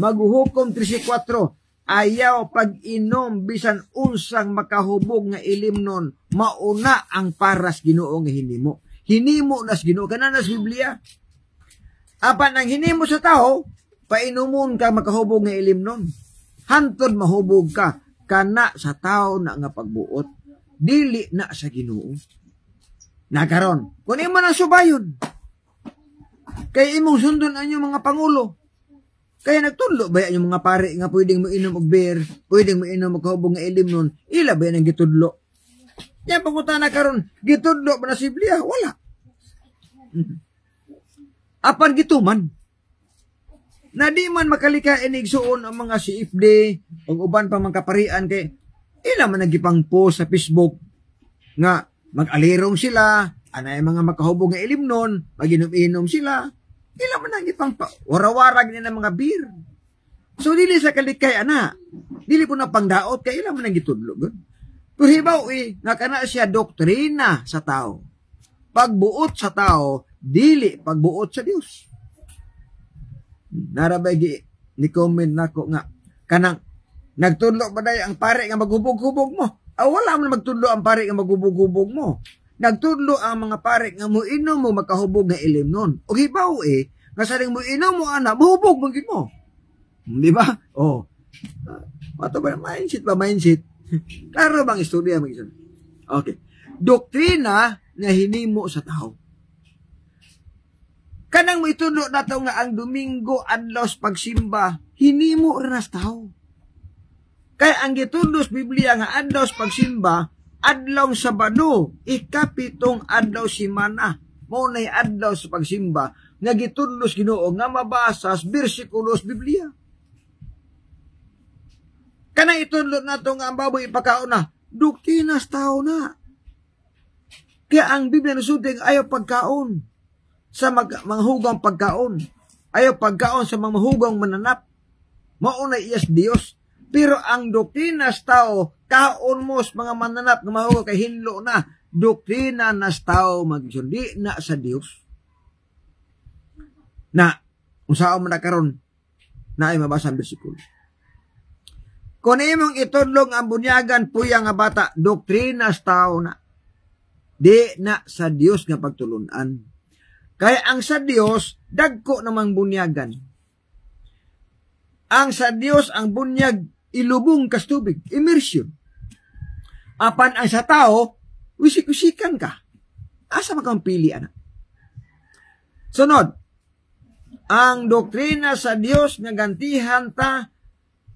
Maghuhukom 13:4. Ayaw pag-inom bisan unsang makahubog nga ilimnon. Mauna ang paras Ginoo nga hinimo. Hinimo na sa Ginoo. Kana na sa Biblia. Apan ang hinimo sa tao, painumon ka makahubog nga ilimnon. Hantod mahubog ka, kana sa tao na nga pagbuot. Dili na sa Ginoo. Nakaron, kung imo nang subayon, kay imong sundon ang inyong mga pangulo, kaya nagtudlo ba yung mga pare nga pwedeng mo inom og beer, pwedeng mo inom makahubog nga ilimnon, ila ba yan ang gitudlo? Yan pangutan na karon, gitudlo ba na sa Biblia? Wala. Apan gituman, na di man makalikain igsuon ang mga CFD o uban pa mga kaparian kay ila man nagipang post sa Facebook nga mag-alirong sila, anay mga makahubog nga ilimnon, maginom-inom sila, ila man nagipang warawarag nila mga beer. So dili sa kalikay ana, dili po na pangdaot kay ila man nagitudlo gud. Pero hibaw nga kana siya doktrina sa tao. Pagbuot sa tao, dili pagbuot sa Dios. Narabay ni comment nako nga kanang nagtudlo ba day ang pare nga maghubog-hubog mo? Wala man magtudlo ang pare nga maghubog-hubog mo. Nagtudlo ang mga pare nga muinom mo makahubog nga ilimnon. O hibaw nga saling muinom mo ana, mahubog man gid mo. Di ba? Ato ba mindset? Klaro bang istorya mag-isa? Okay. Doktrina nga hinimo sa tao. Kanang mo itudlo nato nga ang Domingo adlaw sa pagsimba, hinimo ra sa tao. Kaya ang gitudlo sa Biblia nga adlaw sa pagsimba, adlaw Sabado, ikapitong adlaw semana, mao nay adlaw sa pagsimba nga gitudlo sa Ginoo nga mabasa sa bersikulo sa Biblia. Kanang itudlo nato nga ang baboy ipakaon na, doktrina sa tao na. Kaya ang Biblia nasuting ayaw pagkaon sa mga hugang pagkaon. Ayaw pagkaon sa mga hugang mananap. Mauna iyas Dios. Pero ang doktrina sa tao, kaon mo sa mga mananap na mahugang kay hinlo na. Doktrina na sa tao magsundi na sa Dios. Na, kung saan mo na karon na ay mabasa ang bersikulo. Kung imong itudlong ang bunyagan puya nga bata, doktrina sa tao na. Di na sa Dios nga pagtulunan. Kaya ang sa Dios, dagko namang bunyagan. Ang sa Dios, ang bunyag, ilubong kas tubig, immersion. Apan ang sa tao, wisik-wisikan ka. Asa makang pili, anak? Sunod, ang doktrina sa Dios nga gantihan ta,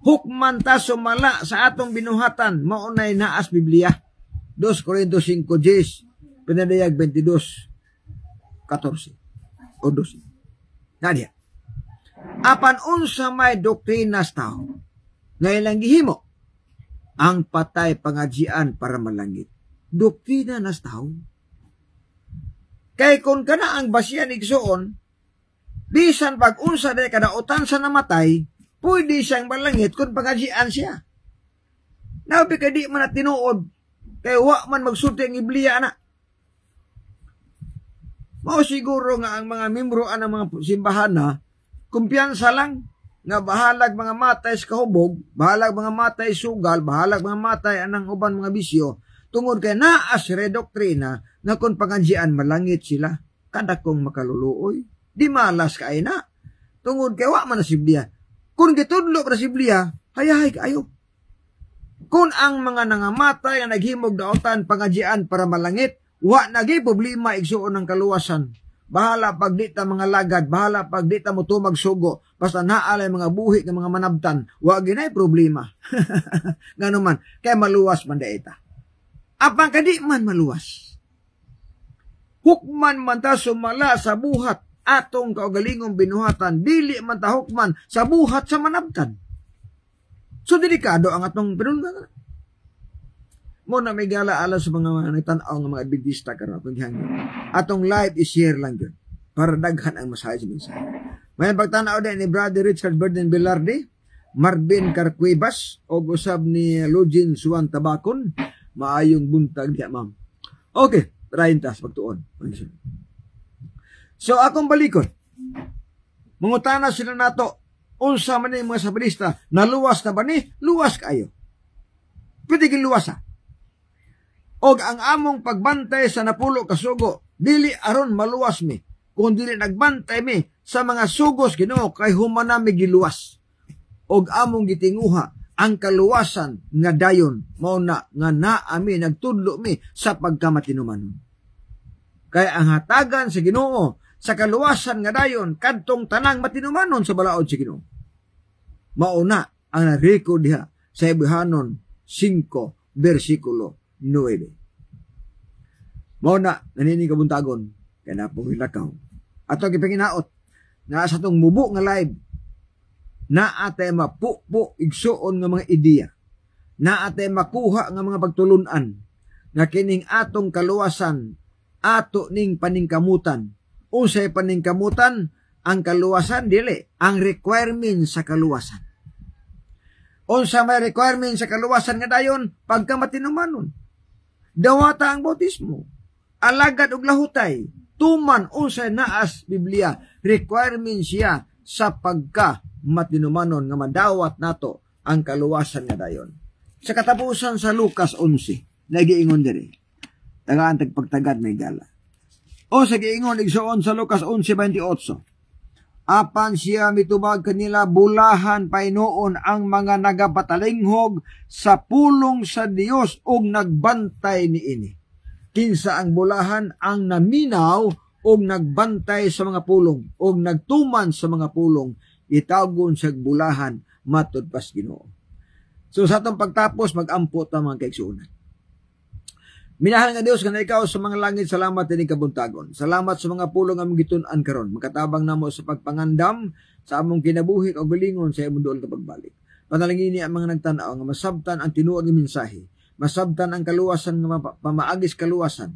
hukman ta sumala sa atong binuhatan, maunay naas Biblia. 2 Corintios 5:10, Pinadayag 22:14 o 12. Nadia. Apan unsa may doktrina sa tao, ngailang gihimo, ang patay pangadjian para malangit. Doktrina na sa tao. Kay kung kana ang basihan igsuon, bisan pag unsa day kadautan sa namatay, pwede siyang malangit kung pangajian siya. Nabi kay di man na tinuod, kay wa man magsulti ang Biblia na. Mao siguro nga ang mga membro ng mga simbahan na kumpiyansa lang nga bahalag mga matay sa kahubog, bahalag mga matay sugal, bahalag mga matay anang uban mga bisyo, tungod kay naa si redoktrina nga kung pangajian malangit sila, kada kong makaluluoy, di malas kay na. Tungod kay wa man na Biblia. Kung gitudlo para sa Biblia, hayahay kayo. Kung ang mga nangamatay nga naghimog daotan pangajian para malangit, wa nagi problema igsuon ng kaluwasan. Bahala pag di ta mga lagad, bahala pag di ta mo tumagsugo, basta naalay mga buhi ng mga manabtan, wa ginay problema. Ngano man, kay maluwas man daita. Apang kadi man maluwas. Hukman man ta sumala sa buhat, atong kaugalingong binuhatan, dili man ta hukman sa buhat sa manabtan. So delikado ang atong pinungan. Mo na may gala-ala sa mga nagtanaw ng mga Adventista karon atong gihangyo. Atong live is-share lang yun para daghan ang masahe sa mensahe. May pagtanaw din ni Brother Richard Burden Velarde, Marvin Carcuebas, o usab ni Lugin Suwan Tabacon, maayong buntag diya, ma'am. Okay, 30 pagtuon. So akong balikon, mangutana sila nato, unsa man yung mga sabalista, naluwas na ba ni? Luwas kayo. Pwede giluwas ha. Og ang among pagbantay sa napulo ka sugo, dili aron maluwas mi, kung dili nagbantay mi sa mga sugos Ginoo kay humana mi giluwas. Og among gitinguha ang kaluwasan nga dayon, mao na nga naami nagtudlo mi sa pagkamatinumanon. Kay ang hatagan sa Ginoo sa kaluwasan nga dayon kadtong tanang matinumanon sa balaod sa Ginoo. Mao na ang na-record diha sa Hebrehanon 5 versikulo 9. Mao na nanini kabuntagon kay napong ilakaw. Ato gipanginaot nga sa tong mubo nga live na atay mapupo igsuon nga mga ideya. Na atay makuha nga mga pagtulunan nga kining atong kaluwasan ato ning paningkamutan. Unsay paningkamutan? Ang kaluwasan dili ang requirement sa kaluwasan. Unsa may requirement sa kaluwasan nga dayon pagka matinumanon. Dawata ang bautismo, alagad og lahutay, tuman unsay naas Biblia, requirement siya sa pagka matinumanon nga madawat nato ang kaluwasan nga dayon. Sa katapusan sa Lucas 11, nagiingon diri. Tagaan tagpagtagad may gala. O sa giingon igsuon sa Lucas 11:28. Apan siya mitubag kanila bulahan painuon ang mga nagapatalinghog sa pulong sa Dios ug nagbantay niini. Kinsa ang bulahan? Ang naminaw ug nagbantay sa mga pulong ug nagtuman sa mga pulong, itawgon sa bulahan matud pas Ginoo. So sa atong pagtapos magampo ta mga kaigsuonan. Minahal nga Dios nga ikaw sa mga langit, salamat din kabuntagon. Salamat sa mga pulong ang gitun-an karon. Makatabang namo sa pagpangandam sa among kinabuhi o galingon sa imong duol ka pagbalik. Panalangini ang mga nagtan-aw nga masabtan ang tinuod nga mensahe, masabtan ang kaluwasan nga pamaagis kaluwasan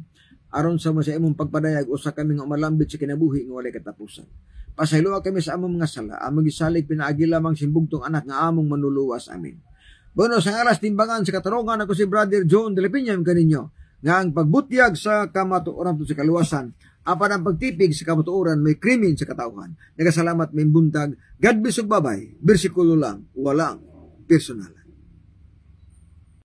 aron sa imong pagpadayag usa kami nga umalambit sa kinabuhi nga walay katapusan. Pasayloa kami sa among mga sala, among gisalig pinaagi lamang simbugtong anak nga among manuluwas. Amen. Bueno, sa alas timbangan sa katarungan, ako si Brother John de la Piña kaninyo nga ang pagbutyag sa kamatuoran sa kaluwasan, apan ang pagtipig sa kamatuoran may krimen sa katauhan. Nagasalamat may buntag. God bless ug babay. Bersikulo lang, walang personal.